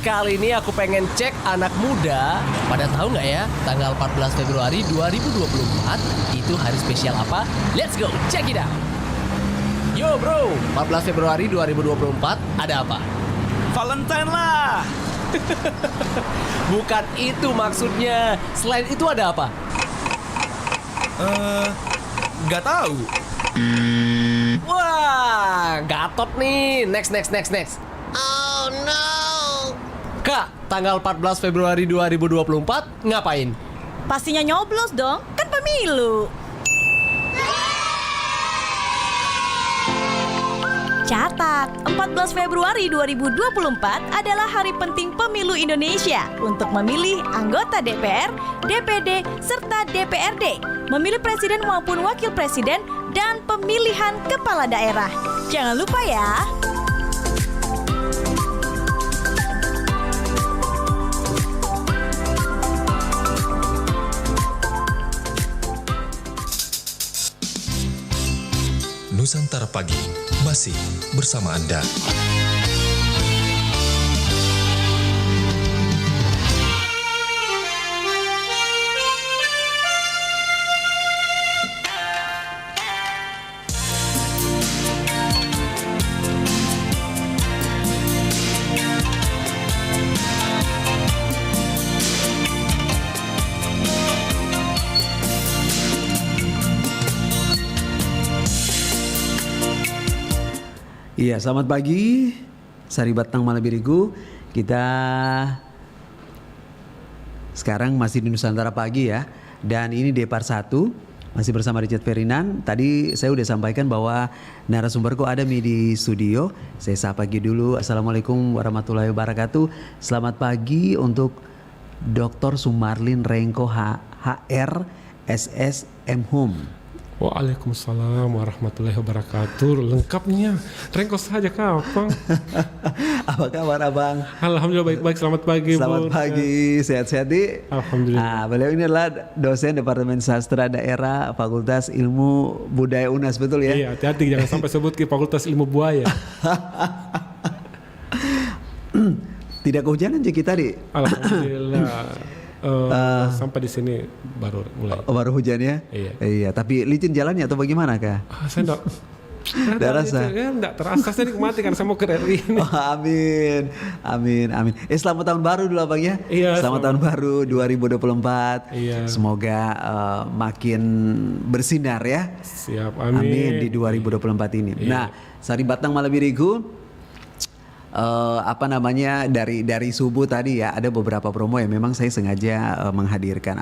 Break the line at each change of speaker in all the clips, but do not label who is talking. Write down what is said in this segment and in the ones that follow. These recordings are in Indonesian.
Kali ini aku pengen cek anak muda pada tahu nggak ya tanggal 14 Februari 2024 itu hari spesial apa? Let's go, check it out. Yo bro, 14 Februari 2024 ada apa?
Valentine lah.
Bukan itu maksudnya. Selain itu ada apa?
Gak tahu.
Wah, Gatot nih. Next.
Oh no!
Kak, tanggal 14 Februari 2024 ngapain?
Pastinya nyoblos dong, kan pemilu. Catat, 14 Februari 2024 adalah hari penting pemilu Indonesia untuk memilih anggota DPR, DPD, serta DPRD, memilih presiden maupun wakil presiden, dan pemilihan kepala daerah. Jangan lupa ya.
Nusantara Pagi masih bersama Anda.
Iya, selamat pagi. Sari Batang Malabirigu. Kita sekarang masih di Nusantara Pagi ya. Dan ini Depar 1 masih bersama Richard Ferdinand. Tadi saya udah sampaikan bahwa narasumberku ada di studio. Saya sapa pagi dulu. Assalamualaikum warahmatullahi wabarakatuh. Selamat pagi untuk Dr. Sumarlin Rengko HR SS Home.
Waalaikumsalam warahmatullahi wabarakatuh. Lengkapnya Rengko saja Kapang.
Apa kabar Abang?
Alhamdulillah baik-baik. Selamat pagi.
Selamat pagi, sehat-sehat di.
Alhamdulillah.
Nah, beliau ini adalah dosen Departemen Sastra Daerah Fakultas Ilmu Budaya UNAS, betul ya?
Iya, hati-hati jangan sampai sebut ke Fakultas Ilmu Buaya.
Tidak kehujanan aja kita di.
Alhamdulillah. Sampai di sini baru mulai.
Baru hujan ya? Iya. Tapi licin jalannya atau bagaimana Kak?
Saya enggak
rasa.
Enggak terasa, saya nikmati kan saya mau ke RRI ini.
Oh, amin. Selamat tahun baru dulu Abang ya.
Iya,
selamat tahun baru 2024.
Iya.
Semoga makin bersinar ya.
Siap, amin.
Amin di 2024 ini.
Iya.
Nah, Sari Batang Malabirigu. Dari subuh tadi ya ada beberapa promo yang memang saya sengaja menghadirkan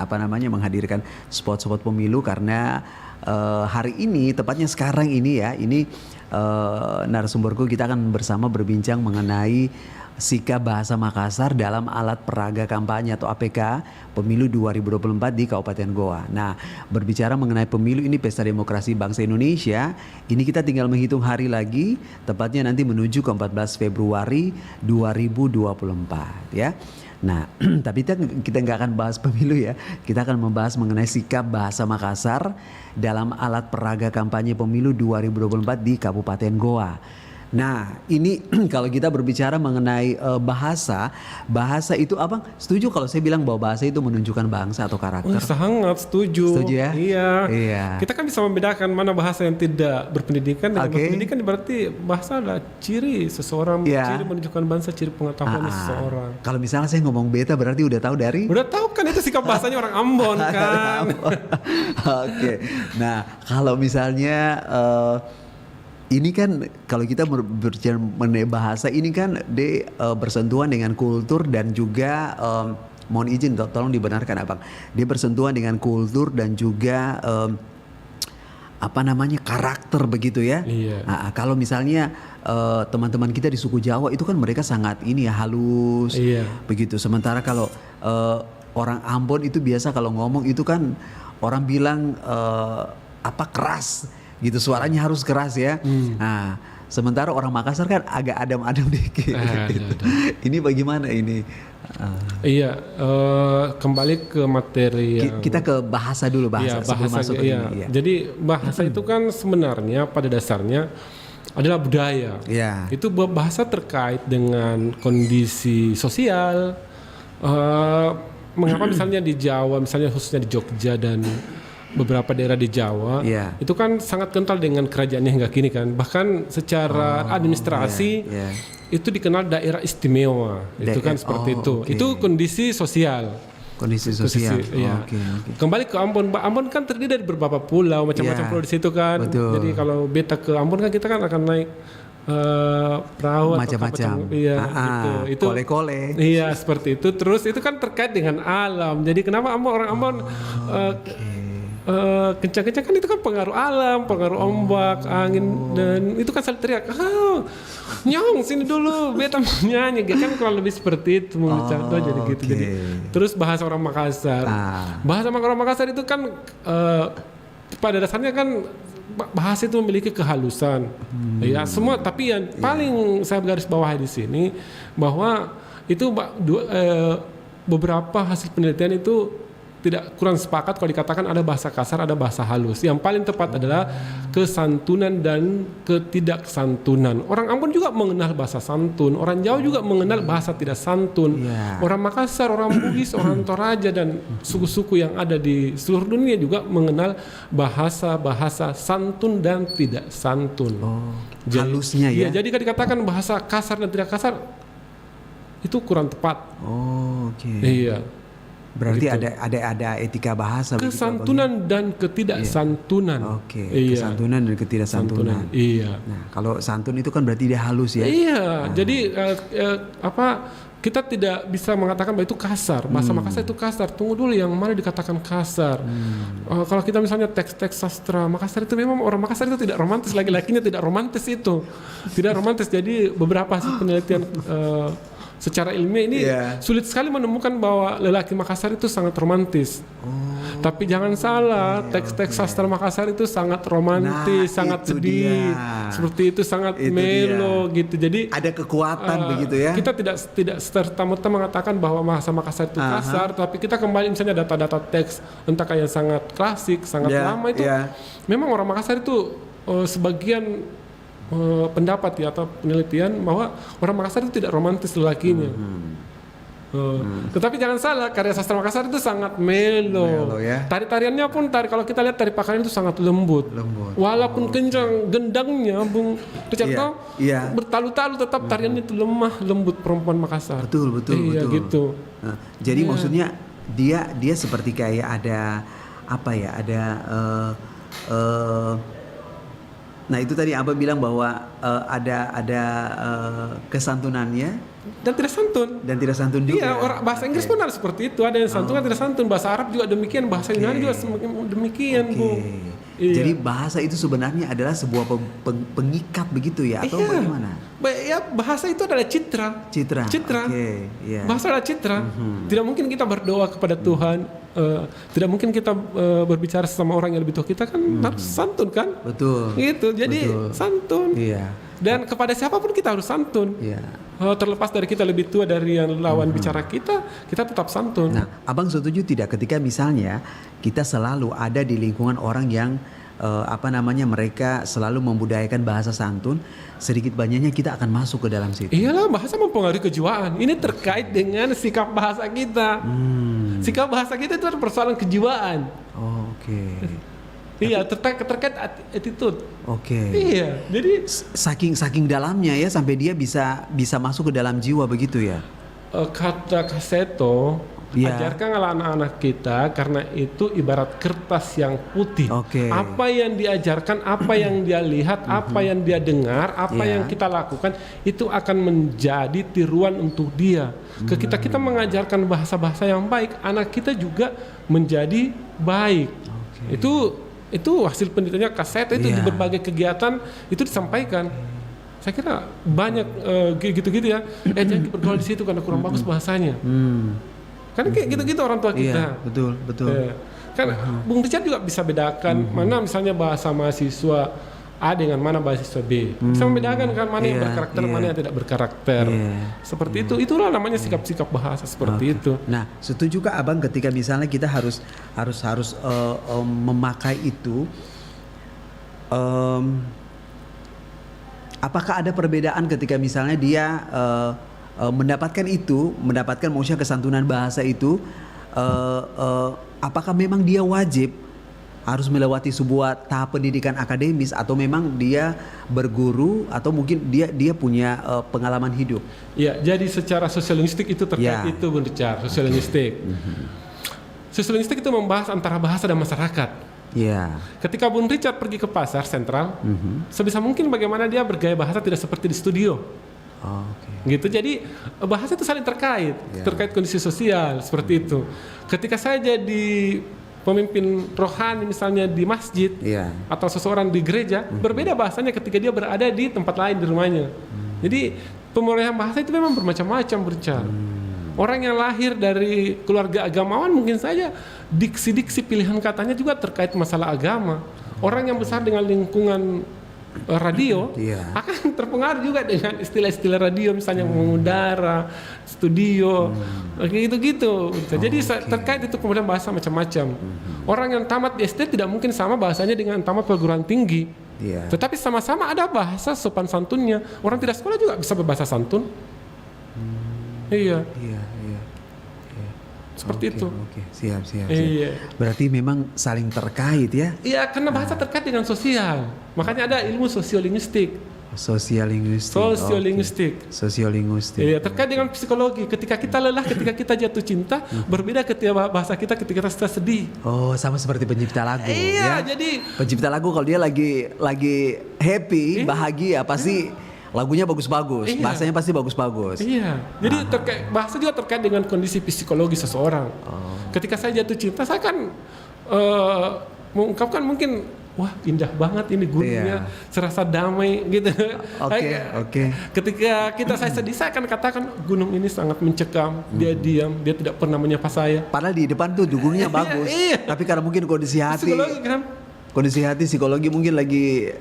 spot-spot pemilu karena hari ini tepatnya sekarang ini ya narasumberku kita akan bersama berbincang mengenai sikap bahasa Makassar dalam alat peraga kampanye atau APK pemilu 2024 di Kabupaten Goa. Nah, berbicara mengenai pemilu ini pesta demokrasi bangsa Indonesia, ini kita tinggal menghitung hari lagi, tepatnya nanti menuju ke 14 Februari 2024 ya. Nah, tapi kita nggak akan bahas pemilu ya, kita akan membahas mengenai sikap bahasa Makassar dalam alat peraga kampanye pemilu 2024 di Kabupaten Goa. Nah, ini kalau kita berbicara mengenai bahasa itu Abang setuju kalau saya bilang bahwa bahasa itu menunjukkan bangsa atau karakter?
Sangat setuju.
Setuju ya?
Iya. Kita kan bisa membedakan mana bahasa yang tidak berpendidikan dengan berpendidikan, berarti bahasa adalah ciri seseorang, ciri menunjukkan bangsa, ciri pengetahuan seseorang.
Kalau misalnya saya ngomong beta berarti udah tahu dari?
Udah tahu kan itu sikap bahasanya orang Ambon kan.
Oke. Nah, kalau misalnya ini kan kalau kita berbicara mengenai bahasa ini kan bersentuhan dengan kultur dan juga mohon izin tolong dibenarkan Abang. Dia bersentuhan dengan kultur dan juga karakter begitu ya.
Iya.
Nah, kalau misalnya teman-teman kita di suku Jawa itu kan mereka sangat halus.
Iya.
Begitu. Sementara kalau orang Ambon itu biasa kalau ngomong itu kan orang bilang keras. Gitu suaranya harus keras ya. Nah, sementara orang Makassar kan agak adem-adem dikit. Ini bagaimana ini?
Iya, kembali ke materi yang
kita ke bahasa dulu, bahasa sebelum masuk ke ini. Iya.
Jadi bahasa itu kan sebenarnya pada dasarnya adalah budaya.
Ya.
Itu bahasa terkait dengan kondisi sosial. Mengapa misalnya di Jawa, misalnya khususnya di Jogja dan beberapa daerah di Jawa, itu kan sangat kental dengan kerajaannya hingga kini kan. Bahkan secara administrasi itu dikenal daerah istimewa. Itu kan seperti itu. Itu kondisi sosial.
Kondisi sosial.
Kembali ke Ambon. Ambon kan terdiri dari beberapa pulau, macam-macam pulau di situ kan.
Betul.
Jadi kalau beta ke Ambon kan kita kan akan naik perahu
macam-macam.
Gitu. Itu
kole-kole.
Iya, seperti itu. Terus itu kan terkait dengan alam. Jadi kenapa orang Ambon kencang-kencang kan itu kan pengaruh alam, pengaruh ombak, angin, dan itu kan saling teriak, nyong sini dulu, beta mau nyanyi, kan kalau lebih seperti itu contoh jadi gitu. Jadi terus bahasa orang Makassar, bahasa orang Makassar itu kan pada dasarnya kan bahasa itu memiliki kehalusan, ya semua. Tapi yang paling saya garis bawahi di sini bahwa itu beberapa hasil penelitian itu tidak kurang sepakat kalau dikatakan ada bahasa kasar, ada bahasa halus. Yang paling tepat adalah kesantunan dan ketidaksantunan. Orang Ambon juga mengenal bahasa santun, orang Jawa juga mengenal bahasa tidak santun. Orang Makassar, orang Bugis, orang Toraja dan suku-suku yang ada di seluruh dunia juga mengenal bahasa-bahasa santun dan tidak santun.
Halusnya ya.
Jadi kalau dikatakan bahasa kasar dan tidak kasar itu kurang tepat. Iya.
Berarti ada etika bahasa,
kesantunan dan ketidaksantunan.
Kesantunan dan ketidaksantunan.
Iya.
Nah, kalau santun itu kan berarti dia halus ya.
Iya. Jadi kita tidak bisa mengatakan bahwa itu kasar. Bahasa Makassar itu kasar. Tunggu dulu, yang mana dikatakan kasar. Kalau kita misalnya teks-teks sastra Makassar itu memang orang Makassar itu tidak romantis, laki-lakinya tidak romantis itu. Tidak romantis. Jadi beberapa hasil penelitian secara ilmiah ini sulit sekali menemukan bahwa lelaki Makassar itu sangat romantis. Tapi jangan salah, teks-teks sastra Makassar itu sangat romantis, sangat sedih. Seperti itu, sangat melo gitu. Jadi
ada kekuatan begitu ya.
Kita tidak serta-merta mengatakan bahwa bahasa Makassar itu kasar, tapi kita kembali misalnya data-data teks entah kayak sangat klasik, sangat lama itu. Memang orang Makassar itu sebagian pendapat atau penelitian bahwa orang Makassar itu tidak romantis lelakinya. Tetapi jangan salah, karya sastra Makassar itu sangat melo ya. Tariannya pun kalau kita lihat tari Pakaran itu sangat lembut. Walaupun kencang gendangnya Bung Richard bertalu-talu, tetap tariannya itu lemah lembut perempuan Makassar.
Betul.
Gitu.
Jadi maksudnya dia seperti kayak ada apa ya, nah itu tadi Abah bilang bahwa ada kesantunannya
dan tidak santun juga. Iya, bahasa Inggris pun ada seperti itu, ada yang santun, tidak santun. Bahasa Arab juga demikian, bahasa Yunani juga demikian, Bu.
Jadi bahasa itu sebenarnya adalah sebuah pengikat begitu ya, atau bagaimana?
Ya, bahasa itu adalah citra. Bahasa adalah citra. Tidak mungkin kita berdoa kepada Tuhan, tidak mungkin kita berbicara sama orang yang lebih tua kita kan harus santun kan?
Betul.
Gitu. Jadi santun. Dan kepada siapapun kita harus santun. Terlepas dari kita lebih tua dari yang lawan bicara kita tetap santun.
Nah, Abang setuju tidak ketika misalnya kita selalu ada di lingkungan orang yang mereka selalu membudayakan bahasa santun, sedikit banyaknya kita akan masuk ke dalam situ.
Iyalah, bahasa mempengaruhi kejiwaan. Ini terkait dengan sikap bahasa kita. Sikap bahasa kita itu persoalan kejiwaan. Iya, terkait attitude. Iya, jadi
saking dalamnya ya sampai dia bisa masuk ke dalam jiwa begitu ya.
Kata Kaseto, ajarkan anak-anak kita karena itu ibarat kertas yang putih. Apa yang diajarkan, apa yang dia lihat, apa yang dia dengar, apa yang kita lakukan itu akan menjadi tiruan untuk dia. Kita mengajarkan bahasa-bahasa yang baik, anak kita juga menjadi baik. Itu hasil penelitiannya Kaseto itu di berbagai kegiatan itu disampaikan. Saya kira banyak gitu-gitu ya. Jangan bergaul di situ karena kurang bagus bahasanya. Karena kayak gitu-gitu orang tua kita.
Betul.
Kan Bung Richard juga bisa bedakan mana misalnya bahasa mahasiswa A dengan mana mahasiswa B. Bisa membedakan kan mana yang berkarakter, mana yang tidak berkarakter. Seperti itu. Itulah namanya sikap-sikap bahasa seperti itu.
Nah, setujukah Abang ketika misalnya kita harus memakai itu apakah ada perbedaan ketika misalnya dia mendapatkan maksudnya kesantunan bahasa itu, apakah memang dia wajib harus melewati sebuah tahap pendidikan akademis atau memang dia berguru atau mungkin dia punya pengalaman hidup?
Ya, jadi secara sosiolinguistik itu terkait itu Bung Richard, sosiolinguistik. Sosiolinguistik itu membahas antara bahasa dan masyarakat. Ketika Bung Richard pergi ke pasar sentral, sebisa mungkin bagaimana dia bergaya bahasa tidak seperti di studio. Gitu, jadi bahasa itu saling terkait kondisi sosial seperti itu. Ketika saya jadi pemimpin rohani misalnya di masjid atau seseorang di gereja, berbeda bahasanya ketika dia berada di tempat lain di rumahnya. Jadi pemulihan bahasa itu memang bermacam-macam berbicara. Orang yang lahir dari keluarga agamawan mungkin saja diksi-diksi pilihan katanya juga terkait masalah agama. Orang yang besar dengan lingkungan radio akan terpengaruh juga dengan istilah-istilah radio, misalnya mengudara, studio, gitu-gitu. Jadi terkait itu kemudian bahasa macam-macam. Orang yang tamat di SD tidak mungkin sama bahasanya dengan tamat perguruan tinggi. Tetapi sama-sama ada bahasa sopan santunnya. Orang tidak sekolah juga bisa berbahasa santun. Seperti itu.
Siap. Berarti memang saling terkait ya?
Iya, karena bahasa terkait dengan sosial. Makanya ada ilmu sosiolinguistik. Sosiolinguistik. Iya, terkait dengan psikologi. Ketika kita lelah, ketika kita jatuh cinta, berbeda ketika bahasa kita ketika kita sedih.
Oh, sama seperti pencipta lagu.
Iya, jadi
pencipta lagu kalau dia lagi happy, bahagia pasti lagunya bagus-bagus, bahasanya pasti bagus-bagus.
Iya, jadi bahasa juga terkait dengan kondisi psikologi seseorang. Ketika saya jatuh cinta, saya kan mengungkapkan mungkin, wah indah banget ini gunungnya, serasa damai gitu. Ketika saya sedih, saya akan katakan gunung ini sangat mencekam, dia diam, dia tidak pernah menyapa saya.
Padahal di depan tuh gunungnya bagus, tapi karena mungkin kondisi hati, psikologi mungkin lagi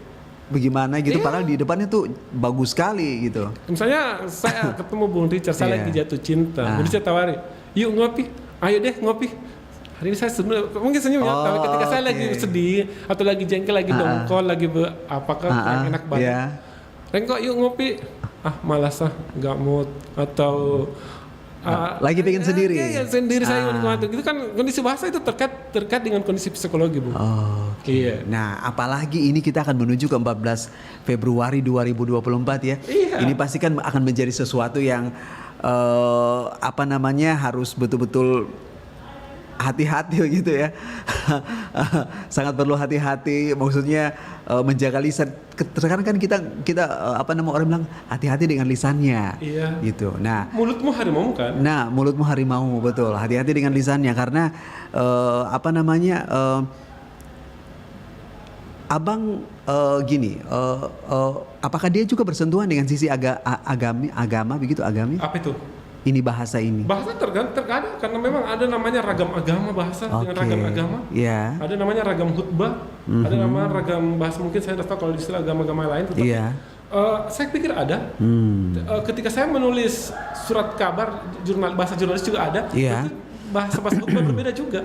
bagaimana gitu, padahal di depannya tuh bagus sekali gitu.
Misalnya saya ketemu Bung Richard, saya lagi jatuh cinta, Bung Richard tawari, yuk ngopi, ayo deh ngopi. Hari ini saya mungkin senyum ya, tapi ketika saya lagi sedih atau lagi jengkel, lagi dongkol, lagi apakah enak banget. Rengkok yuk ngopi, malas nggak mood, atau
lagi pengen sendiri.
Sendiri saya menikmati. Itu kan kondisi bahasa itu terkait dengan kondisi psikologi, Bu.
Nah, apalagi ini kita akan menuju ke 14 Februari 2024 ya. Ini pasti kan akan menjadi sesuatu yang harus betul-betul hati-hati gitu ya. Sangat perlu hati-hati, maksudnya menjaga lisan. Sekarang kan kita orang bilang hati-hati dengan lisannya. Gitu. Nah,
mulutmu harimau kan?
Nah, mulutmu harimau, betul. Hati-hati dengan lisannya karena Abang gini, apakah dia juga bersentuhan dengan sisi agama begitu, agami?
Apa itu?
Ini bahasa ini.
Bahasa terkadang karena memang ada namanya ragam agama bahasa dengan ragam agama. Ada namanya ragam khutbah, ada namanya ragam bahasa, mungkin saya tidak tahu kalau di istilah agama-agama lain. Tetapi saya pikir ada. Ketika saya menulis surat kabar, bahasa jurnalis juga ada. Bahasa khutbah berbeda juga.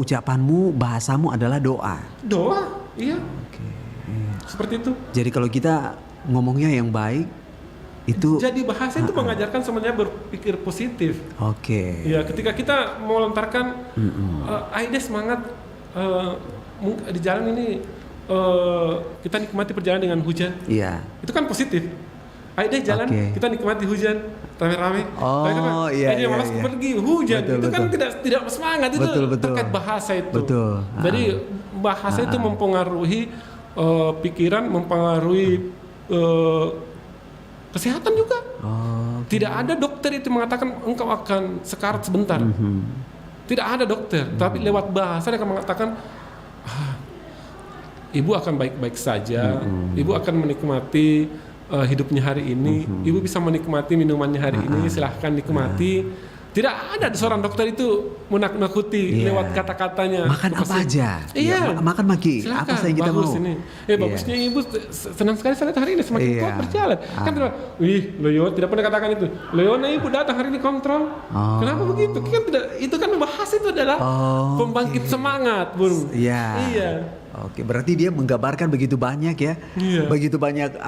Ucapanmu, bahasamu adalah doa.
Doa, iya. Seperti itu.
Jadi kalau kita ngomongnya yang baik, itu
jadi bahasa itu mengajarkan sebenarnya berpikir positif. Ya, ketika kita mau lontarkan, ayo deh semangat, di jalan ini kita nikmati perjalanan dengan hujan. Itu kan positif. Ayo deh jalan, kita nikmati hujan rame-rame. Malas pergi hujan. Itu kan tidak semangat. Itu terkait bahasa itu. Jadi bahasa itu mempengaruhi pikiran, mempengaruhi kesehatan juga. Tidak ada dokter itu mengatakan engkau akan sekarat sebentar. Tidak ada dokter, tapi lewat bahasa dia akan mengatakan ibu akan baik-baik saja, ibu akan menikmati hidupnya hari ini, ibu bisa menikmati minumannya hari ini, silahkan nikmati. Tidak ada seorang dokter itu menakut-nakuti lewat kata-katanya.
Makan apa aja? Makan Maki.
Silakan,
apa saja yang kita
bagus
mau.
Ini. Bagusnya ibu senang sekali saya lihat hari ini semakin kuat berjalan. Kan Leo tidak pernah katakan itu. Leona ibu datang hari ini kontrol. Kenapa begitu? Kan tidak, itu kan bahasa itu adalah pembangkit semangat, Bung. Iya.
Oke, berarti dia menggambarkan begitu banyak ya, begitu banyak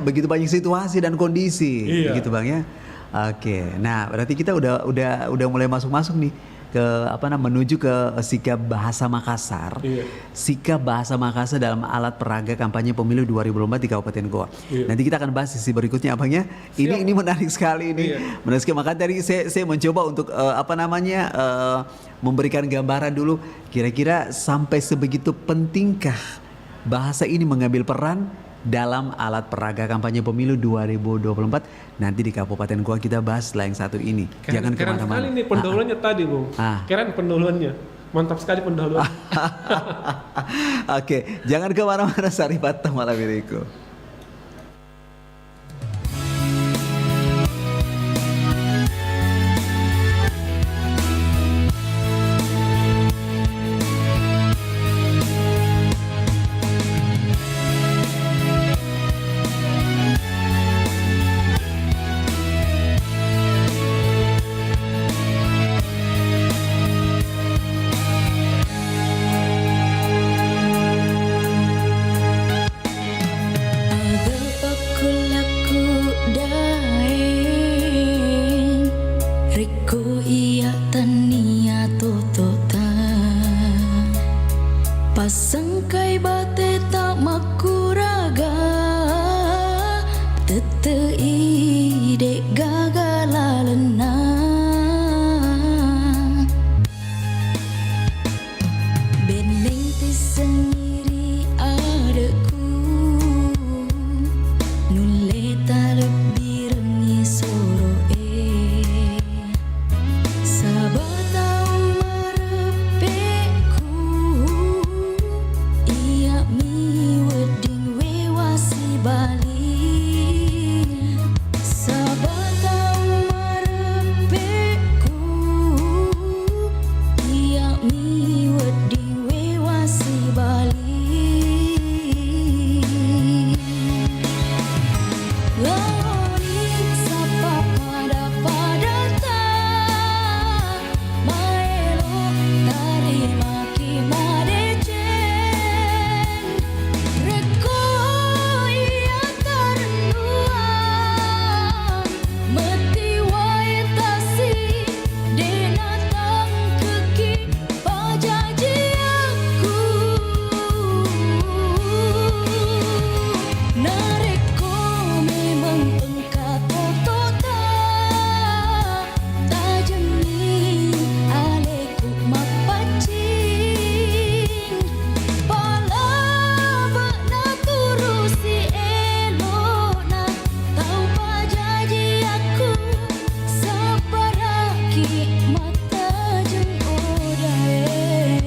begitu banyak situasi dan kondisi, begitu Bang ya. Oke, nah berarti kita udah mulai masuk nih ke menuju ke sikap bahasa Makassar. Sikap bahasa Makassar dalam alat peraga kampanye pemilu 2024 di Kabupaten Goa. Nanti kita akan bahas sisi berikutnya Abang ya. Ini menarik sekali ini. Menarik sekali. Maka tadi saya mencoba untuk memberikan gambaran dulu kira-kira sampai sebegitu pentingkah bahasa ini mengambil peran dalam alat peraga kampanye pemilu 2024. Nanti di Kabupaten Goa kita bahas setelah yang satu ini. Jangan
keren
kemana-mana.
Sekali nih pendahuluannya tadi Bung. Keren pendahuluannya. Mantap sekali pendahuluan.
Oke, jangan kemana-mana Saripata malam minggu.
Pasangkai bate tak makuraga tete ide gagala lena beneng ti sendiri adeku nule tak lebih rengi soro sabatau marepeku iya mi wedding wewasi bali sabatau marepeku iya mi wedding wewasi bali Loni sapa pada ta maelo tarima ki madecen reko iya tarenduan meti wae tasi denatang keki pajaji aku nareko memang engkau tota tajemi aleku mapacing pala bakna turusi elona tau pajaji aku sabaraki mata jeng odae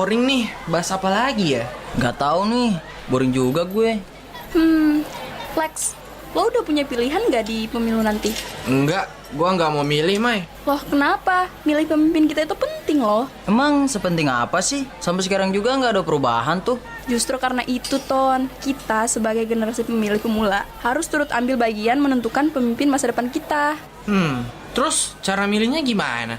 boring nih. Bahas apa lagi ya?
Gak tahu nih, boring juga gue.
Lex, lo udah punya pilihan gak di pemilu nanti?
Enggak, gua nggak mau milih, Mai.
Loh, kenapa? Milih pemimpin kita itu penting loh.
Emang sepenting apa sih? Sampai sekarang juga nggak ada perubahan tuh.
Justru karena itu, Ton, kita sebagai generasi pemilih pemula harus turut ambil bagian menentukan pemimpin masa depan kita.
Terus cara milihnya gimana?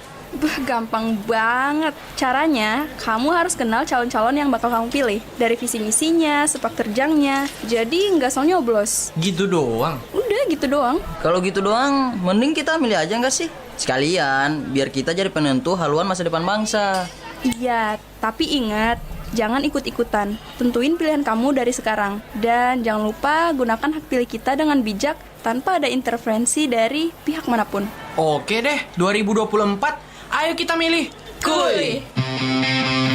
Gampang banget. Caranya, kamu harus kenal calon-calon yang bakal kamu pilih. Dari visi misinya, sepak terjangnya. Jadi nggak asal nyoblos.
Gitu doang?
Udah gitu doang.
Kalau gitu doang, mending kita milih aja nggak sih? Sekalian, biar kita jadi penentu haluan masa depan bangsa.
Iya, tapi ingat, jangan ikut-ikutan. Tentuin pilihan kamu dari sekarang. Dan jangan lupa gunakan hak pilih kita dengan bijak tanpa ada intervensi dari pihak manapun.
Oke deh, 2024, ayo kita milih. Kuy!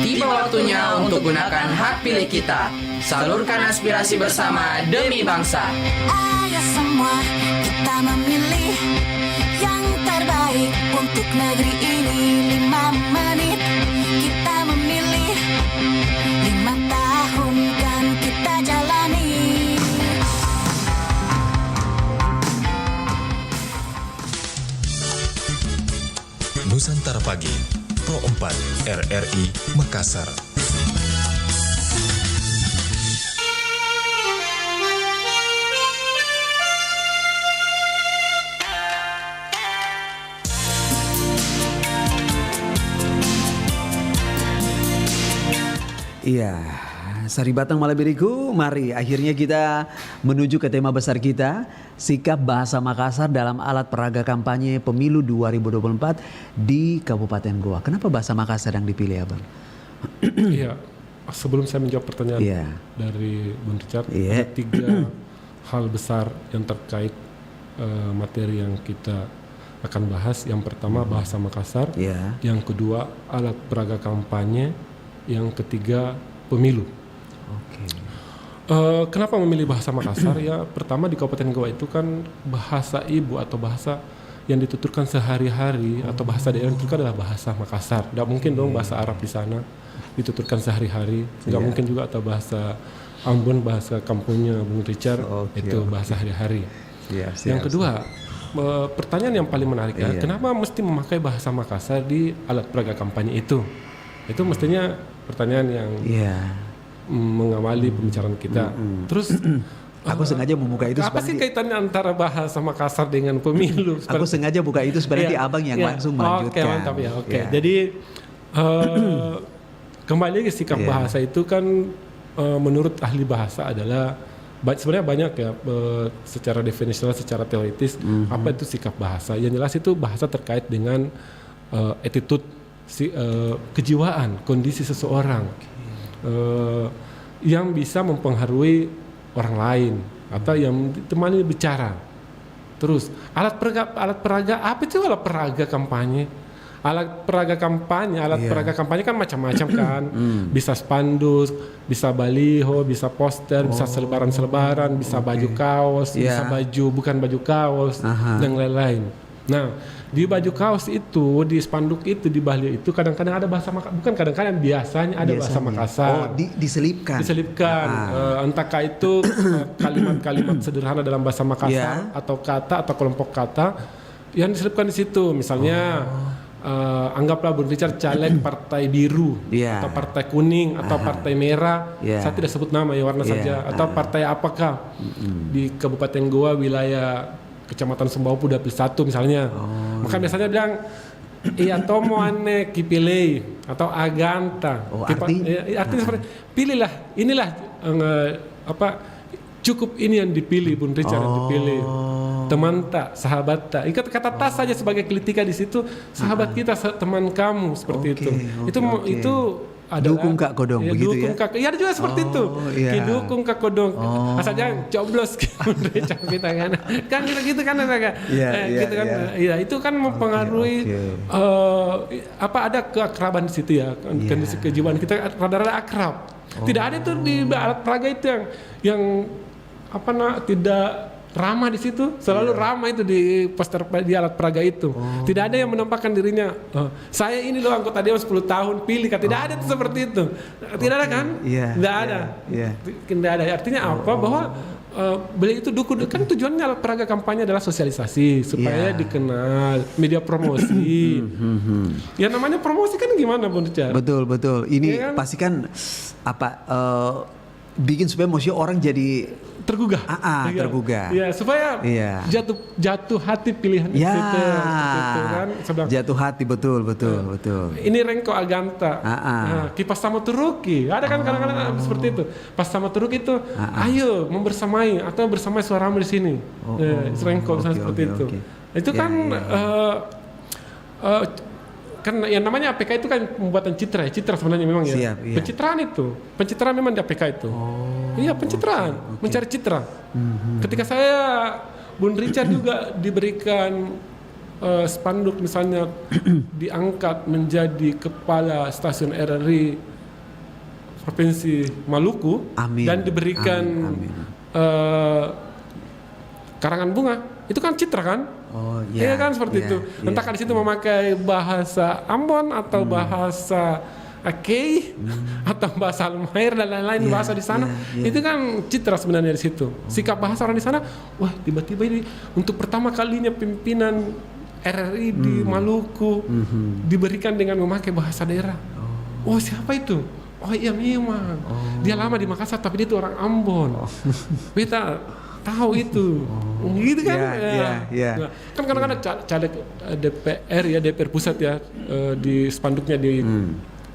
Tiba waktunya untuk gunakan hak pilih kita. Salurkan aspirasi bersama demi bangsa.
Ayo semua kita memilih yang terbaik untuk negeri ini. 5 menit kita memilih, 5 tahun kan kita jalani.
Nusantara Pagi, Pro 4 RRI Makassar.
Iya, Saribatang Malabiriku, mari akhirnya kita menuju ke tema besar kita, sikap bahasa Makassar dalam alat peraga kampanye pemilu 2024 di Kabupaten Goa. Kenapa bahasa Makassar yang dipilih, Abang?
Iya, sebelum saya menjawab pertanyaan dari Bung Richard, ada 3 hal besar yang terkait materi yang kita akan bahas. Yang pertama bahasa Makassar, yang kedua alat peraga kampanye, yang ketiga pemilu. Kenapa memilih bahasa Makassar? Ya, pertama di Kabupaten Goa itu kan bahasa ibu atau bahasa yang dituturkan sehari-hari atau bahasa daerah itu adalah bahasa Makassar. Tidak mungkin dong bahasa Arab di sana dituturkan sehari-hari. Nggak mungkin juga atau bahasa Ambon, bahasa kampungnya Bung Richard itu bahasa hari-hari. Yang kedua, pertanyaan yang paling menarik ya, kenapa mesti memakai bahasa Makassar di alat peraga kampanye itu? Itu mestinya pertanyaan yang mengawali pembicaraan kita. Terus
aku sengaja membuka itu.
Apa sih kaitannya antara bahasa Makassar dengan pemilu?
Aku sengaja buka itu sebenarnya Abang yang langsung melanjutkan.
Oke, mantap ya. Oke. Jadi kembali ke sikap bahasa itu kan menurut ahli bahasa adalah sebenarnya banyak ya, secara definisional, secara teoritis apa itu sikap bahasa. Yang jelas itu bahasa terkait dengan attitude, kejiwaan, kondisi seseorang yang bisa mempengaruhi orang lain atau yang ditemani bicara. Terus alat peraga apa itu alat peraga kampanye? Alat peraga kampanye kan macam-macam kan. Bisa spanduk, bisa baliho, bisa poster, bisa selebaran-selebaran, bisa baju kaos, bisa bukan baju kaos, dan lain-lain. Nah, di baju kaos itu, di spanduk itu, di baliho itu kadang-kadang ada bahasa bukan kadang-kadang, biasanya ada bahasa Makassar. Diselipkan. Entahkah itu kalimat-kalimat sederhana dalam bahasa Makassar atau kata atau kelompok kata yang diselipkan di situ. Misalnya anggaplah Bung Richard caleg partai biru atau partai kuning atau partai merah. Saya tidak sebut nama ya, warna saja. Atau partai apakah di Kabupaten Goa wilayah Kecamatan Sembawpu Dapil 1 misalnya. Maka biasanya bilang iya tomo ane kipilei atau aganta. Artinya seperti pilihlah, inilah cukup ini yang dipilih Bung Richard yang dipilih. Teman tak, sahabat tak. Ikat kata tas saja sebagai kritika di situ, sahabat kita, teman kamu seperti itu. Itu ada
dukung Kak Kodong begitu ya.
Iya, ada juga seperti itu. Dukung Kak Kodong. Asal jangan coblos kita kan. Kan gitu kan Kak. Gitu kan. Iya, itu kan mempengaruhi ada keakraban di situ ya. Kondisi kejiwaan kita rada-rada akrab. Tidak ada itu di alat peraga itu yang tidak ramah di situ, selalu ramah itu di poster di alat peraga itu. Tidak ada yang menampakkan dirinya, saya ini loh anggota Dewan 10 tahun pilih, kan tidak ada itu seperti itu. Tidak ada kan? Tidak ada. Tidak ada. Artinya apa? Bahwa beliau itu kan tujuannya alat peraga kampanye adalah sosialisasi supaya dikenal, media promosi. Ya namanya promosi kan gimana Bung Richard?
Betul. Ini pasti kan bikin supaya maksudnya orang jadi
tergugah.
Tergugah.
Ya, supaya jatuh hati pilihan itu kan.
Jatuh hati betul.
Ini Rengko Aganta. Kipas sama Turuki. Ada kan kadang-kadang seperti itu. Pas sama Turuki itu, ayo membersamai atau bersamai suaramu di sini. Rengko seperti itu. Itu kan kan yang namanya APK itu kan pembuatan citra sebenarnya memang ya. Pencitraan memang di APK itu. Iya, pencitraan, mencari citra. Ketika saya Bun Richard juga diberikan spanduk misalnya diangkat menjadi kepala stasiun RRI Provinsi Maluku dan diberikan karangan bunga, itu kan citra kan? Iya kan seperti itu. Entah kan di situ memakai bahasa Ambon atau bahasa Akei atau bahasa Almair dan lain-lain bahasa di sana. Itu kan citra sebenarnya di situ. Sikap bahasa orang di sana, wah tiba-tiba ini untuk pertama kalinya pimpinan RRI di Maluku diberikan dengan memakai bahasa daerah. Oh siapa itu? Oh iya memang. Dia lama di Makassar tapi dia itu orang Ambon. Kita tahu itu, gitu kan? Kan kadang-kadang caleg DPR pusat ya di spanduknya di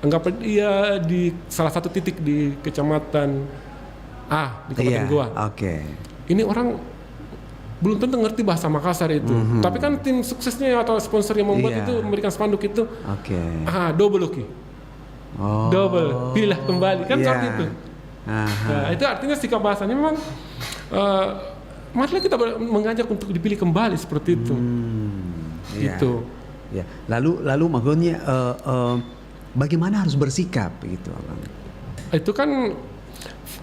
anggap dia di salah satu titik di kecamatan di Kabupaten Goa. Ini orang belum tentu ngerti bahasa Makassar itu, tapi kan tim suksesnya atau sponsor yang membuat itu memberikan spanduk itu, double pilihlah kembali kan seperti itu. Nah, itu artinya sikap bahasanya memang masalah kita mengajak untuk dipilih kembali seperti itu. Gitu.
Lalu maksudnya bagaimana harus bersikap gitu, Abang?
Itu kan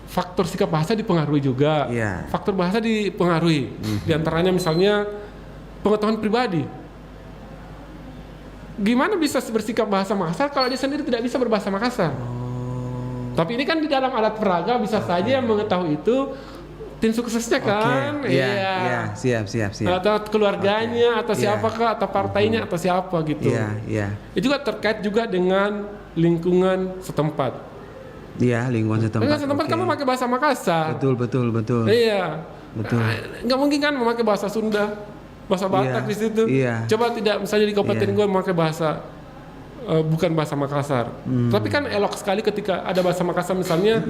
faktor sikap bahasa dipengaruhi juga. Faktor bahasa dipengaruhi. Di antaranya misalnya pengetahuan pribadi. Gimana bisa bersikap bahasa Makassar kalau dia sendiri tidak bisa berbahasa Makassar? Tapi ini kan di dalam alat peraga bisa saja yang mengetahui itu tim suksesnya kan,
siap.
Atau keluarganya, atau siapakah, atau partainya, atau siapa gitu. Itu juga terkait juga dengan lingkungan setempat.
Lingkungan setempat.
Kamu pakai bahasa Makassar.
Betul.
Iya. Betul. Nggak mungkin kan memakai bahasa Sunda, bahasa Batak di situ. Coba tidak misalnya di Kabupaten Goa memakai bahasa bukan bahasa Makassar. Tapi kan elok sekali ketika ada bahasa Makassar misalnya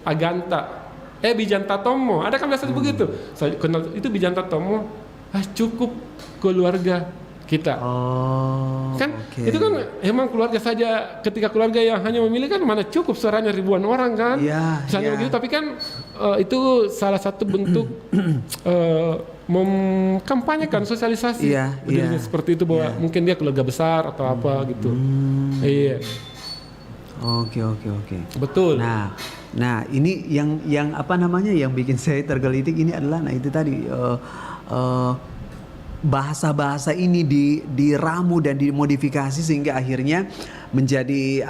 Aganta, Bijanta Tomo. Ada kan biasa begitu. Saya kenal itu Bijanta Tomo. Cukup keluarga kita. Itu kan emang keluarga saja. Ketika keluarga yang hanya memilih kan mana cukup suaranya ribuan orang kan. Misalnya begitu. Tapi kan itu salah satu bentuk mengkampanyekan sosialisasi. Seperti itu bahwa mungkin dia keluarga besar atau apa gitu.
Oke.
Betul.
Nah ini yang apa namanya yang bikin saya tergelitik ini adalah itu tadi bahasa-bahasa ini diramu dan dimodifikasi sehingga akhirnya menjadi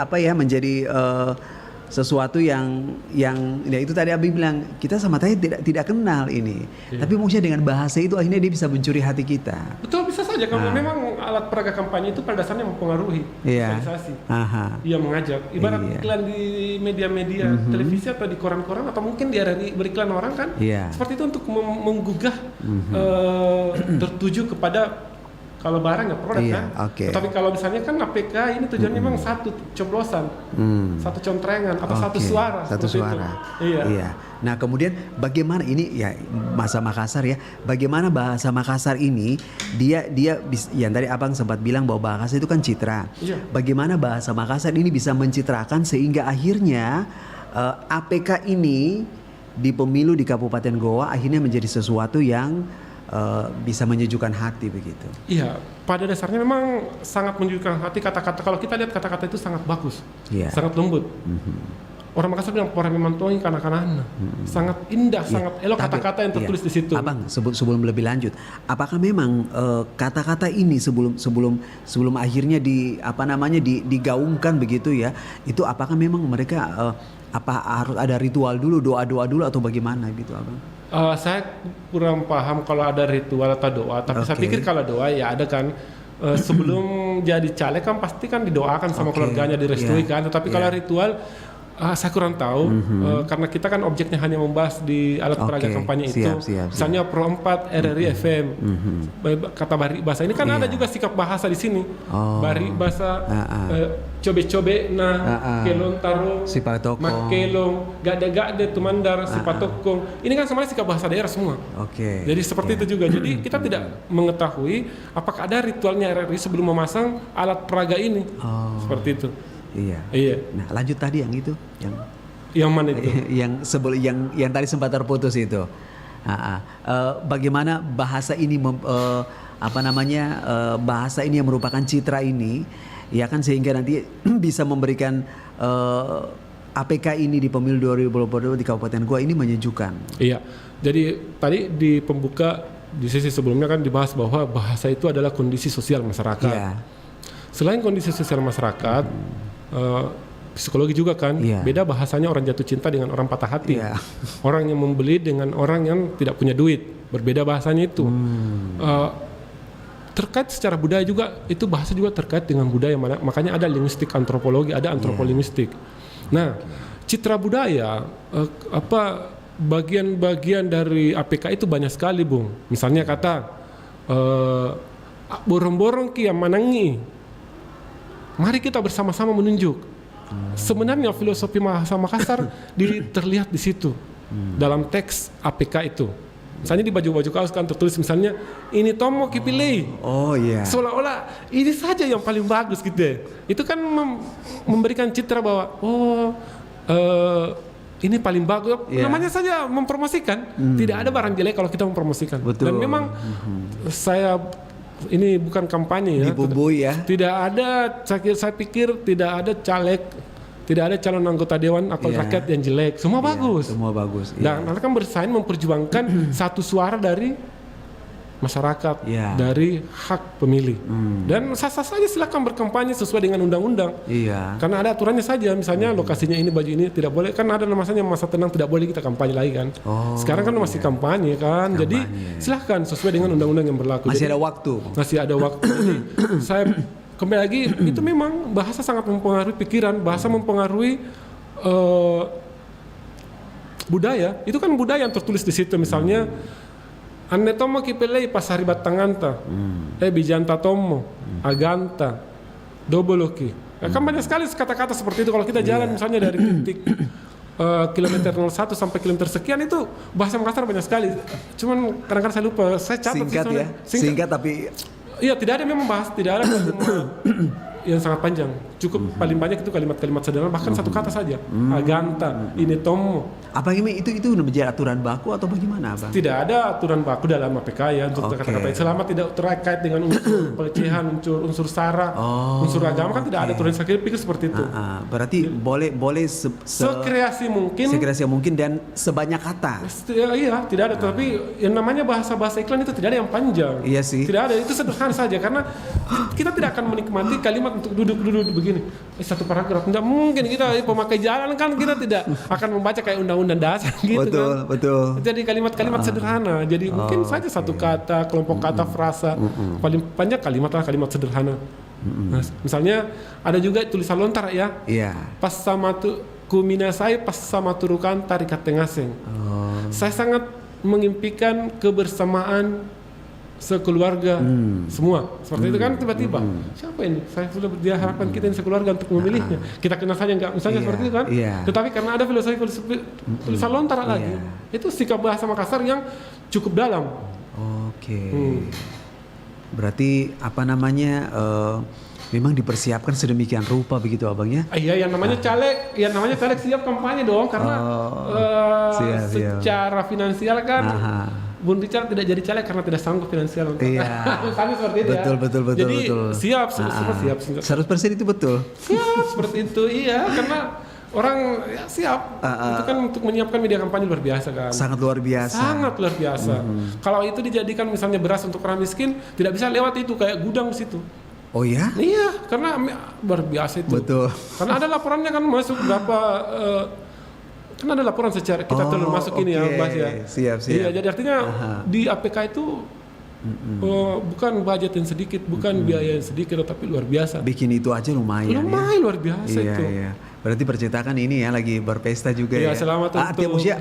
sesuatu yang ya itu tadi Abi bilang kita sama tadi tidak kenal ini, tapi maksudnya dengan bahasa itu akhirnya dia bisa mencuri hati kita.
Betul, bisa saja kalau memang alat peraga kampanye itu pada dasarnya mempengaruhi sosialisasi. Ia mengajak ibarat iklan di media-media televisi atau di koran-koran atau mungkin di RRI beriklan orang kan seperti itu untuk menggugah tertuju kepada kalau barang ya produk kan. Tapi kalau misalnya kan APK ini tujuannya memang satu coblosan, satu contrengan atau satu suara.
Satu suara. Nah kemudian bagaimana ini ya bahasa Makassar ya? Bagaimana bahasa Makassar ini dia yang tadi abang sempat bilang bahwa bahasa itu kan citra. Bagaimana bahasa Makassar ini bisa mencitrakan sehingga akhirnya APK ini di pemilu di Kabupaten Goa akhirnya menjadi sesuatu yang bisa menyejukkan hati begitu.
Iya, pada dasarnya memang sangat menyejukkan hati kata-kata. Kalau kita lihat kata-kata itu sangat bagus, sangat lembut. orang Makassar bilang pora memantongi kanak-kanak. Sangat indah, sangat elok kata-kata yang tertulis di situ.
Abang, sebelum lebih lanjut, apakah memang kata-kata ini sebelum akhirnya digaungkan begitu ya, itu apakah memang mereka apa harus ada ritual dulu, doa-doa dulu atau bagaimana gitu, Abang?
Saya kurang paham kalau ada ritual atau doa, tapi saya pikir kalau doa ya ada kan. Sebelum jadi caleg kan pasti kan didoakan sama keluarganya, direstui kan. Tetapi kalau ritual saya kurang tahu karena kita kan objeknya hanya membahas di alat peraga kampanye itu. Misalnya Pro 4 RRI FM, kata bari bahasa ini kan ada juga sikap bahasa di sini. Bari bahasa cobe-cobe kelong tarong, makelong, gade-gade tumandar, sipatokong. Ini kan semuanya sikap bahasa daerah semua. Jadi seperti itu juga. Jadi kita tidak mengetahui apakah ada ritualnya RRI sebelum memasang alat peraga ini. Seperti itu. Iya. Nah, lanjut tadi yang itu, yang mana itu? yang tadi sempat terputus itu. Bagaimana bahasa ini bahasa ini yang merupakan citra ini, ya kan, sehingga nanti bisa memberikan APK ini di pemilu 2022 di Kabupaten Goa ini menyejukkan. Iya. Jadi tadi di pembuka di sesi sebelumnya kan dibahas bahwa bahasa itu adalah kondisi sosial masyarakat. Iya. Selain kondisi sosial masyarakat, psikologi juga kan, beda bahasanya orang jatuh cinta dengan orang patah hati, orang yang membeli dengan orang yang tidak punya duit, berbeda bahasanya itu. Terkait secara budaya juga, itu bahasa juga terkait dengan budaya, makanya ada linguistik antropologi, ada antropolinguistik. Nah, citra budaya, bagian-bagian dari APK itu banyak sekali, Bung. Misalnya kata borong-borong kia manangi, mari kita bersama-sama menunjuk. Sebenarnya filosofi bahasa Makassar terlihat di situ dalam teks APK itu. Misalnya di baju-baju kaos kan tertulis misalnya ini tomo kipilei. Seolah-olah ini saja yang paling bagus gitu ya. Itu kan memberikan citra bahwa ini paling bagus. Namanya saja mempromosikan. Tidak ada barang jelek kalau kita mempromosikan. Dan memang saya ini bukan kampanye ya. Dibumbui ya. Tidak ada, saya pikir tidak ada caleg, tidak ada calon anggota dewan atau rakyat yang jelek. Semua bagus. Semua bagus. Dan mereka kan bersaing memperjuangkan satu suara dari masyarakat, dari hak pemilih. Dan sah-sah saja silakan berkampanye sesuai dengan undang-undang. Karena ada aturannya saja, misalnya lokasinya ini, baju ini tidak boleh. Kan ada namanya masa tenang, tidak boleh kita kampanye lagi kan. Sekarang kan masih kampanye kan. Jadi silakan sesuai dengan undang-undang yang berlaku. Masih ada waktu. Jadi saya kembali lagi, itu memang bahasa sangat mempengaruhi pikiran, bahasa mempengaruhi budaya. Itu kan budaya yang tertulis di situ, misalnya Anne tomo kipelei pasari batanganta, bijanta tomo, aganta, doboloki. Kan banyak sekali kata-kata seperti itu. Kalau kita jalan misalnya dari titik kilometer 01 sampai kilometer sekian, itu bahasa Makassar banyak sekali. Cuman kadang-kadang saya lupa, saya catat. Singkat ya? Singkat tapi... Iya, tidak ada memang bahas, tidak ada yang sangat panjang. Cukup paling banyak itu kalimat-kalimat sederhana, bahkan satu kata saja. Aganta, ini tomo. Apa ini itu menjadi aturan baku atau bagaimana, Abang? Tidak ada aturan baku dalam APK ya untuk kata-kata itu. Selama tidak terkait dengan unsur pelecehan, unsur sara, unsur agama, kan tidak ada aturan. Saya pikir seperti itu. Berarti boleh sekreasi mungkin dan sebanyak kata. Iya, tidak ada. Tapi yang namanya bahasa iklan itu tidak ada yang panjang. Iya sih. Tidak ada, itu sederhana saja karena kita tidak akan menikmati kalimat untuk duduk begini. Satu paragraf tidak mungkin. Kita pemakai jalan kan kita tidak akan membaca kayak undang-undang dasar gitu. Betul. Jadi kalimat-kalimat sederhana. Jadi mungkin saja satu kata, kelompok kata, frasa. Paling banyak kalimat sederhana. Nah, misalnya ada juga tulisan lontar ya. Pas sama tu kuminasai pas sama turukan tarikat tengaseng. Saya sangat mengimpikan kebersamaan sekeluarga semua. Seperti itu kan tiba-tiba. Siapa ini? Saya sudah diharapkan kita ini sekeluarga untuk memilihnya. Kita kenal saja enggak misalnya seperti itu kan. Tetapi karena ada filosofi tulisan lontar lagi. Itu sikap bahasa Makassar yang cukup dalam. Berarti memang dipersiapkan sedemikian rupa begitu, Abang ya? Iya, yang namanya caleg siap kampanye dong karena secara finansial kan Bun Richard tidak jadi caleg karena tidak sanggup finansial. Misalnya seperti itu. Betul. Jadi siap. 100% itu betul. Siap seperti itu, iya. Karena orang ya siap. Itu kan untuk menyiapkan media kampanye luar biasa kan.
Sangat luar biasa.
Sangat luar biasa. Kalau itu dijadikan misalnya beras untuk orang miskin, tidak bisa lewat itu kayak gudang di situ.
Oh ya?
Iya, karena luar biasa itu.
Betul.
Karena ada laporannya kan masuk berapa. Kan ada laporan secara kita telah masuk ini ya, Bas ya.
Siap.
Iya, jadi artinya di APK itu bukan budget yang sedikit, bukan biaya yang sedikit, tapi luar biasa.
Bikin itu aja lumayan.
Lumayan luar biasa itu.
Iya. Berarti percetakan ini ya lagi berpesta juga
ya.
Iya,
selamat untuk.
Maksudnya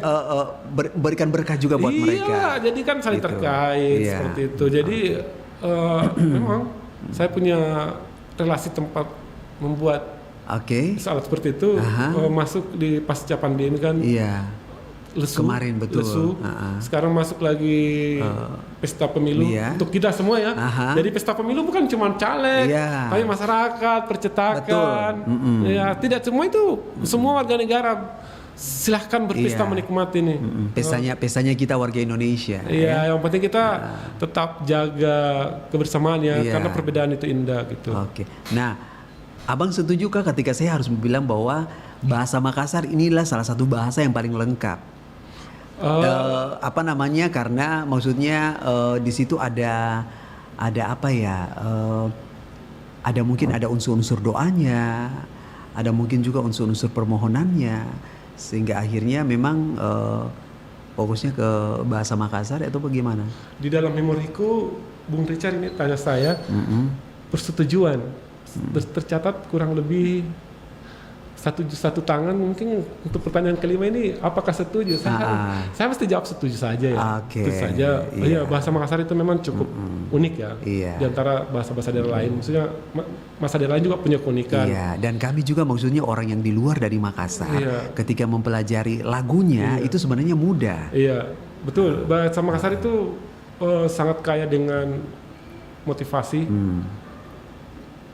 berikan berkah juga buat mereka.
Iya, jadi kan saling terkait seperti itu. Jadi memang saya punya relasi tempat membuat salat seperti itu masuk di pasca pandemi kan.
Iya.
Lesu,
kemarin betul.
Lesu. Sekarang masuk lagi pesta pemilu untuk kita semua ya. Jadi pesta pemilu bukan cuma caleg, tapi masyarakat, percetakan. Ya, tidak semua itu semua warga negara silahkan berpesta menikmati nih.
Pestanya kita warga Indonesia.
Iya, yang penting kita tetap jaga kebersamaan ya, karena perbedaan itu indah gitu.
Oke. Nah, Abang setujukah ketika saya harus bilang bahwa bahasa Makassar inilah salah satu bahasa yang paling lengkap? Karena maksudnya di situ ada apa ya? Ada mungkin ada unsur-unsur doanya, ada mungkin juga unsur-unsur permohonannya, sehingga akhirnya memang fokusnya ke bahasa Makassar atau bagaimana? Di
dalam memoriku, Bung Richard ini tanya saya persetujuan. Tercatat kurang lebih satu tangan mungkin untuk pertanyaan kelima ini apakah setuju? Saya mesti jawab setuju saja ya. Itu saja. Iya, bahasa Makassar itu memang cukup unik ya. Di antara bahasa-bahasa daerah lain. Maksudnya bahasa daerah lain juga punya keunikan.
Iya, dan kami juga maksudnya orang yang di luar dari Makassar ketika mempelajari lagunya itu sebenarnya mudah.
Iya, betul. Bahasa Makassar itu sangat kaya dengan motivasi.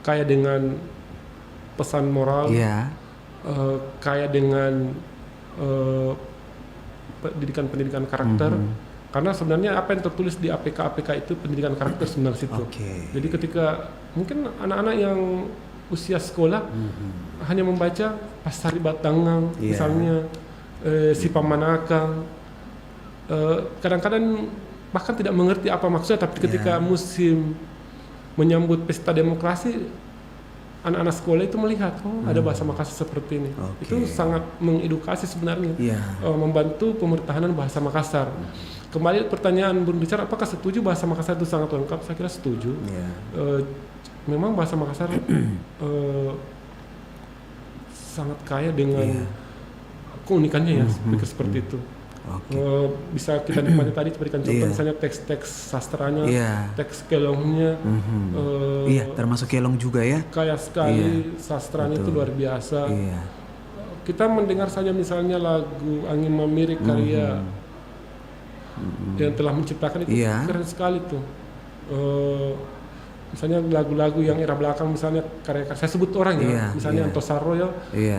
Kaya dengan pesan moral. Kaya dengan pendidikan karakter, karena sebenarnya apa yang tertulis di APK itu pendidikan karakter sebenarnya situ. Jadi ketika mungkin anak-anak yang usia sekolah hanya membaca Pasari Batangang misalnya, Si Pamanakang, kadang-kadang bahkan tidak mengerti apa maksudnya, tapi ketika musim menyambut pesta demokrasi, anak-anak sekolah itu melihat ada bahasa Makassar seperti ini. Itu sangat mengedukasi sebenarnya, membantu pemerintahan bahasa Makassar. Kembali pertanyaan Bung Richard, apakah setuju bahasa Makassar itu sangat lengkap? Saya kira setuju. Memang bahasa Makassar sangat kaya dengan keunikannya ya, pikir seperti itu. Bisa kita nikmati tadi berikan contoh misalnya teks-teks sastranya, teks kelongnya,
termasuk kelong juga ya.
Kaya sekali sastranya itu luar biasa. Kita mendengar saja misalnya lagu Angin Memirik karya yang telah menciptakan itu keren sekali tuh. Misalnya lagu-lagu yang era belakang, misalnya karya saya sebut orang ya, misalnya Anto Sarro ya,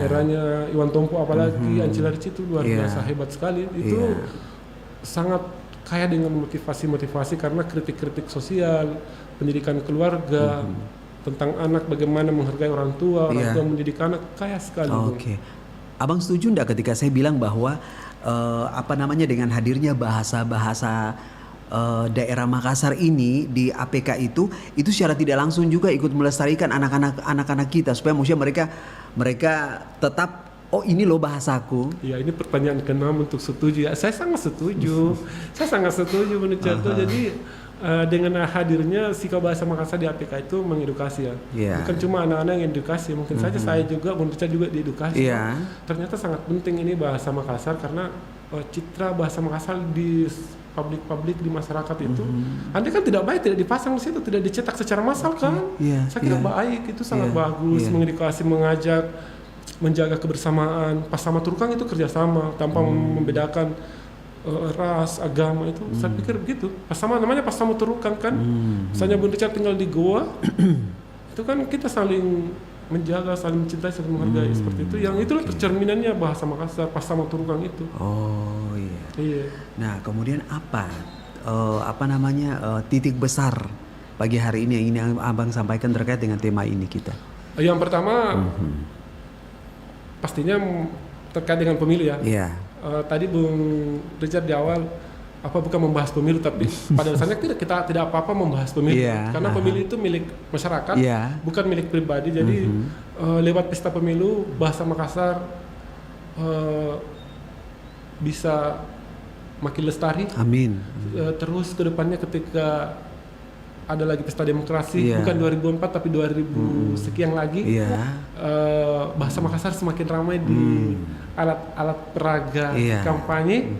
eranya Iwan Tompo apalagi, Ancilarici itu luar biasa hebat sekali. Itu sangat kaya dengan motivasi-motivasi karena kritik-kritik sosial, pendidikan keluarga, tentang anak bagaimana menghargai orang tua mendidik anak, kaya sekali.
Abang setuju enggak ketika saya bilang bahwa dengan hadirnya bahasa-bahasa daerah Makassar ini di APK itu secara tidak langsung juga ikut melestarikan anak-anak kita supaya maksudnya mereka tetap ini loh bahasaku.
Ya, ini pertanyaan ke-6 untuk setuju ya. Saya sangat setuju. Menurut contoh. Jadi dengan hadirnya sikap bahasa Makassar di APK itu mengedukasi ya. Bukan cuma anak-anak yang edukasi, mungkin saja saya juga juga diedukasi. Ternyata sangat penting ini bahasa Makassar karena citra bahasa Makassar di publik di masyarakat itu, andai kan tidak baik tidak dipasang di situ, tidak dicetak secara massal kan, saya kira baik, itu sangat bagus, mengedukasi, mengajak, menjaga kebersamaan. Pas sama Turkang itu kerjasama tanpa membedakan ras, agama itu, saya pikir begitu. Pas sama Turkang kan, misalnya Bung Richard tinggal di Goa, itu kan kita saling menjaga, saling mencintai, saling menghargai seperti itu. Yang itulah cerminannya bahasa Makassar pas sama Turkang itu.
Nah, kemudian titik besar pagi hari ini yang Abang sampaikan terkait dengan tema ini kita?
Yang pertama, pastinya terkait dengan pemilu ya.
Iya.
Tadi Bung Richard di awal bukan membahas pemilu, tapi pada dasarnya kita tidak apa-apa membahas pemilu, karena pemilu itu milik masyarakat, bukan milik pribadi. Jadi lewat pesta pemilu bahasa Makassar bisa makin lestari.
Amin.
Terus kedepannya ketika ada lagi pesta demokrasi, bukan 2004 tapi 2000 sekian lagi, bahasa Makassar semakin ramai di alat peraga kampanye.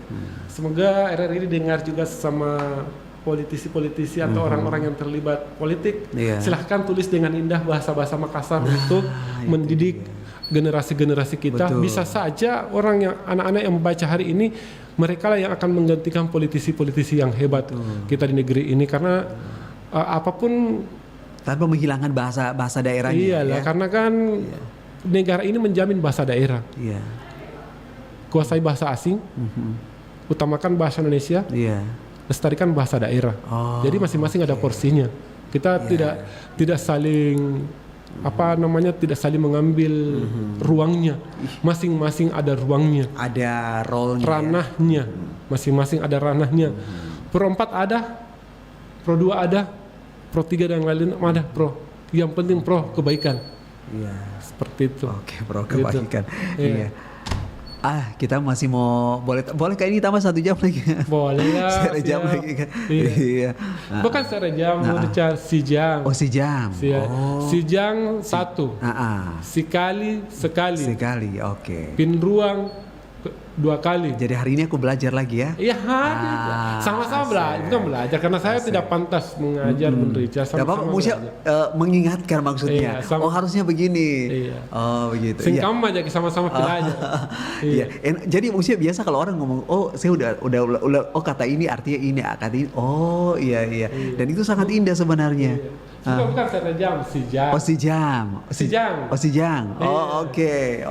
Semoga RRI dengar juga sama politisi-politisi atau orang-orang yang terlibat politik. Silahkan tulis dengan indah bahasa-bahasa Makassar untuk mendidik generasi-generasi kita.
Betul.
Bisa saja anak-anak yang membaca hari ini, mereka lah yang akan menggantikan politisi-politisi yang hebat kita di negeri ini, karena apapun
tanpa menghilangkan bahasa daerahnya.
Iyalah, karena kan negara ini menjamin bahasa daerah. Kuasai bahasa asing, utamakan bahasa Indonesia, lestarikan bahasa daerah. Jadi masing-masing ada porsinya. Kita tidak saling tidak saling mengambil ruangnya. Masing-masing ada ruangnya.
Ada role-nya.
Ranahnya. Masing-masing ada ranahnya. Pro 4 ada, Pro 2 ada, Pro 3 dan lain-lain ada, Pro. Yang penting Pro kebaikan. Seperti itu.
Oke, Pro kebaikan. Iya. Kita masih boleh kayak ini tambah 1 jam lagi.
Boleh lah.
Setengah jam lagi kan. Iya.
Bukan setengah jam, si jam.
Si jam.
Si jam 1. Sekali.
Sekali, oke.
Pin ruang 2 kali.
Jadi hari ini aku belajar lagi ya?
Iya, sama-sama belajar. Bukan belajar, karena saya tidak pantas mengajar Richard.
Sama-sama mengingatkan maksudnya. Harusnya begini. Begitu.
Singkam aja sama-sama belajar.
Jadi maksudnya biasa kalau orang ngomong, saya udah kata ini artinya ini, kata ini. Iya. Dan itu sangat indah sebenarnya.
Bukan setengah jam, si jam.
Oke.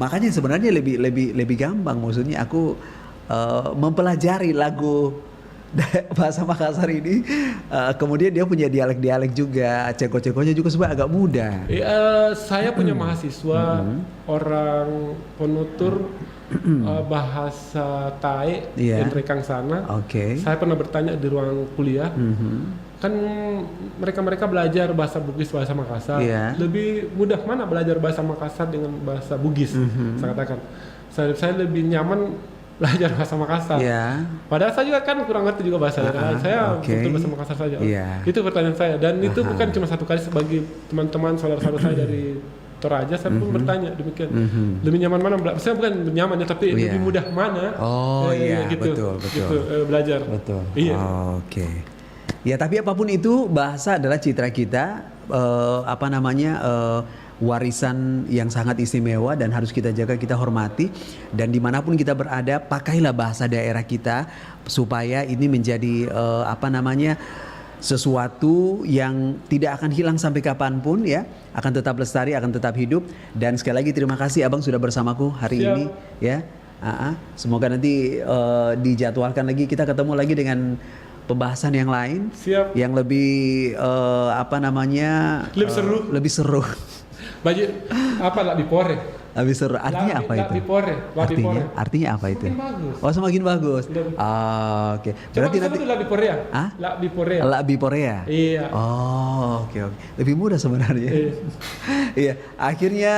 Makanya sebenarnya lebih gampang, maksudnya aku mempelajari lagu bahasa Makassar ini, kemudian dia punya dialek-dialek juga, ceko-cekonya juga sebenarnya agak mudah.
Saya punya mahasiswa orang penutur bahasa Tae dan Rekang sana. Saya pernah bertanya di ruang kuliah. Kan mereka belajar bahasa Bugis, bahasa Makassar. Lebih mudah mana belajar bahasa Makassar dengan bahasa Bugis? Saya katakan, saya lebih nyaman belajar bahasa Makassar. Padahal saya juga kan kurang ngerti juga bahasa daerah. Saya betul bahasa Makassar saja. Itu pertanyaan saya, dan itu bukan cuma satu kali. Sebagai teman-teman saudara-saudara saya dari Toraja, saya pun bertanya demikian. Lebih nyaman mana? Saya bukan nyamannya, tapi lebih mudah mana?
Betul.
Gitu, belajar.
Betul.
Iya.
Oke. Ya, tapi apapun itu, bahasa adalah citra kita, warisan yang sangat istimewa dan harus kita jaga, kita hormati. Dan dimanapun kita berada, pakailah bahasa daerah kita supaya ini menjadi sesuatu yang tidak akan hilang sampai kapanpun, ya, akan tetap lestari, akan tetap hidup. Dan sekali lagi terima kasih Abang sudah bersamaku hari ini, ya. Semoga nanti dijadwalkan lagi, kita ketemu lagi dengan pembahasan yang lain. Yang lebih lebih seru.
Baju lebih pore.
Lebih seru. Artinya apa itu? Artinya apa itu? Semakin bagus. Oke. Berarti nanti
lebih Korea. Lebih
Korea.
Iya.
Oke. Lebih mudah sebenarnya. Iya. Akhirnya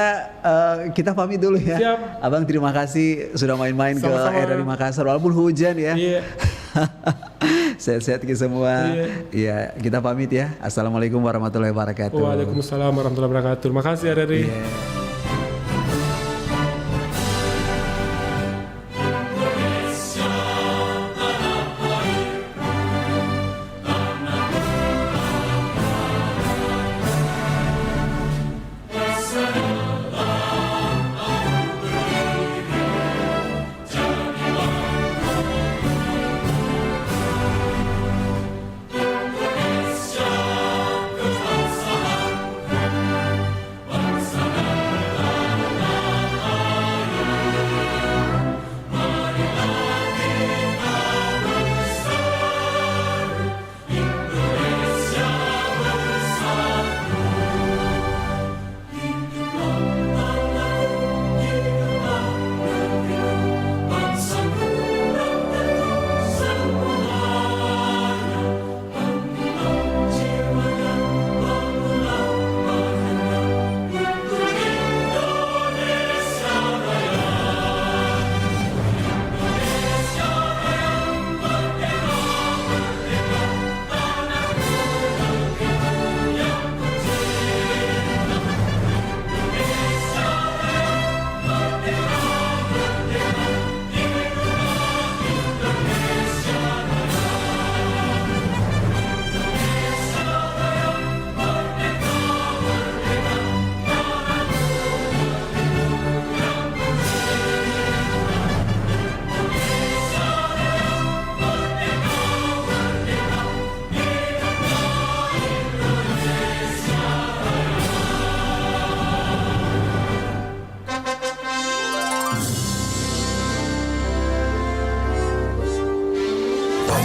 kita pamit dulu ya.
Siap.
Abang terima kasih sudah main-main ke RRI Makassar walaupun hujan ya.
Iya.
Sehat-sehat kita semua. Iya, kita pamit ya. Assalamualaikum warahmatullahi wabarakatuh.
Waalaikumsalam warahmatullahi wabarakatuh. Terima kasih RRI.